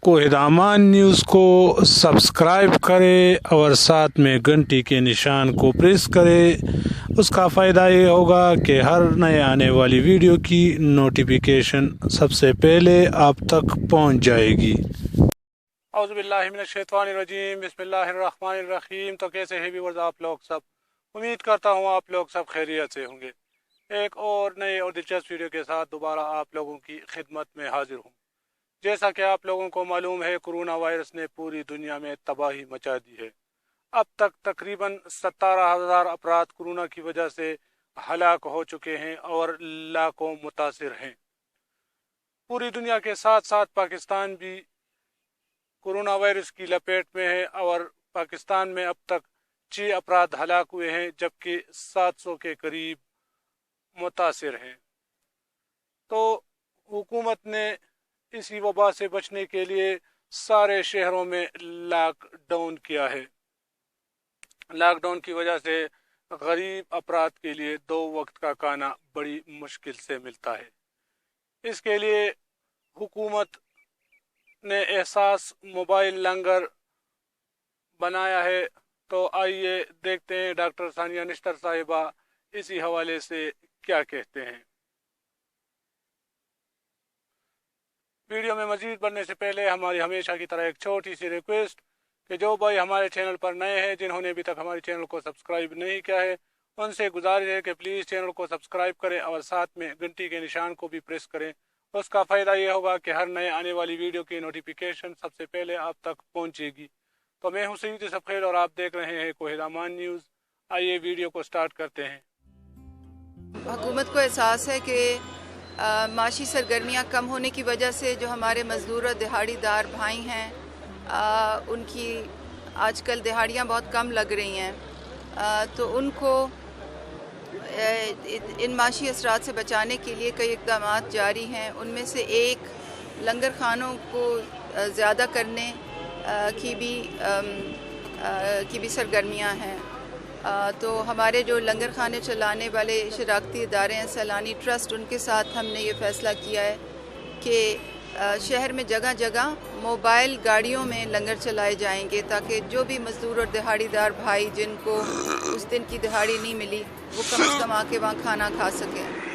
कोहिदामान news को subscribe करें और साथ में घंटी के निशान को प्रेस करें। उसका फ़ायदा ये होगा कि हर नए आने वाली वीडियो की नोटिफिकेशन सबसे पहले आप तक पहुंच जाएगी। औज़ु बिल्लाहि मिनश शैतानिर रजीम, बिस्मिल्लाहिर रहमानिर रहीम। तो कैसे हैं व्यूअर्स आप लोग सब? उम्मीद करता हूँ आप लोग सब खैरियत से होंगे। एक और नए और दिलचस्प वीडियो के साथ दोबारा आप लोगों की खिदमत में हाजिर हूँ। जैसा कि आप लोगों को मालूम है, कोरोना वायरस ने पूरी दुनिया में तबाही मचा दी है। अब तक तकरीबन 17,000 अफराद कोरोना की वजह से हलाक हो चुके हैं और लाखों मुतासिर हैं। पूरी दुनिया के साथ साथ पाकिस्तान भी कोरोना वायरस की लपेट में है और पाकिस्तान में अब तक 6 अफराद हलाक हुए हैं, जबकि 700 के करीब मुतासिर हैं। तो हुकूमत ने इसी वबा से बचने के लिए सारे शहरों में लॉकडाउन किया है। लॉकडाउन की वजह से गरीब अफराद के लिए 2 वक्त का खाना बड़ी मुश्किल से मिलता है। इसके लिए हुकूमत ने एहसास मोबाइल लंगर बनाया है। तो आइए देखते हैं डॉक्टर सानिया निश्तर साहिबा इसी हवाले से क्या कहते हैं। वीडियो में मजीद बढ़ने से पहले हमारी हमेशा की तरह एक छोटी सी रिक्वेस्ट कि जो भाई हमारे चैनल पर नए हैं, जिन्होंने अभी तक हमारे चैनल को सब्सक्राइब नहीं किया है, उनसे गुजारिश है कि प्लीज़ चैनल को सब्सक्राइब करें और साथ में घंटी के निशान को भी प्रेस करें। उसका फ़ायदा ये होगा कि हर नए आने वाली वीडियो की नोटिफिकेशन सबसे पहले आप तक पहुँचेगी। तो मैं हूँ सईद सफ़ेद और आप देख रहे हैं कोहिदामान न्यूज़। आइए वीडियो को स्टार्ट करते हैं। हुकूमत को एहसास है कि माशी सरगर्मियाँ कम होने की वजह से जो हमारे मज़दूर और दिहाड़ीदार भाई हैं उनकी आजकल दिहाड़ियाँ बहुत कम लग रही हैं। तो उनको इन माशी असरात से बचाने के लिए कई इक़दाम जारी हैं। उनमें से एक लंगर खानों को ज़्यादा करने की भी सरगर्मियाँ हैं। तो हमारे जो लंगर खाने चलाने वाले शराकती इदारे हैं, सैलानी ट्रस्ट, उनके साथ हमने ये फ़ैसला किया है कि शहर में जगह जगह मोबाइल गाड़ियों में लंगर चलाए जाएंगे, ताकि जो भी मज़दूर और दिहाड़ीदार भाई जिनको उस दिन की दिहाड़ी नहीं मिली, वो कम से कम आके वहाँ खाना खा सकें।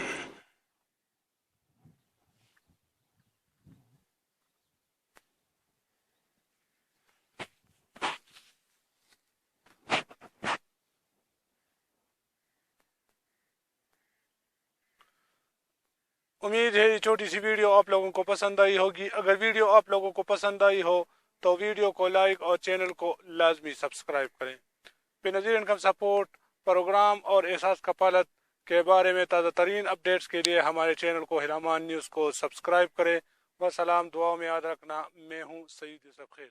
उम्मीद है ये छोटी सी वीडियो आप लोगों को पसंद आई होगी। अगर वीडियो आप लोगों को पसंद आई हो तो वीडियो को लाइक और चैनल को लाजमी सब्सक्राइब करें। बेनज़ीर इनकम सपोर्ट प्रोग्राम और एहसास कफालत के बारे में ताज़ा तरीन अपडेट्स के लिए हमारे चैनल कोहिदामान न्यूज़ को सब्सक्राइब करें। वसलाम, दुआ में याद रखना। मैं हूँ सईद सफ़ेद।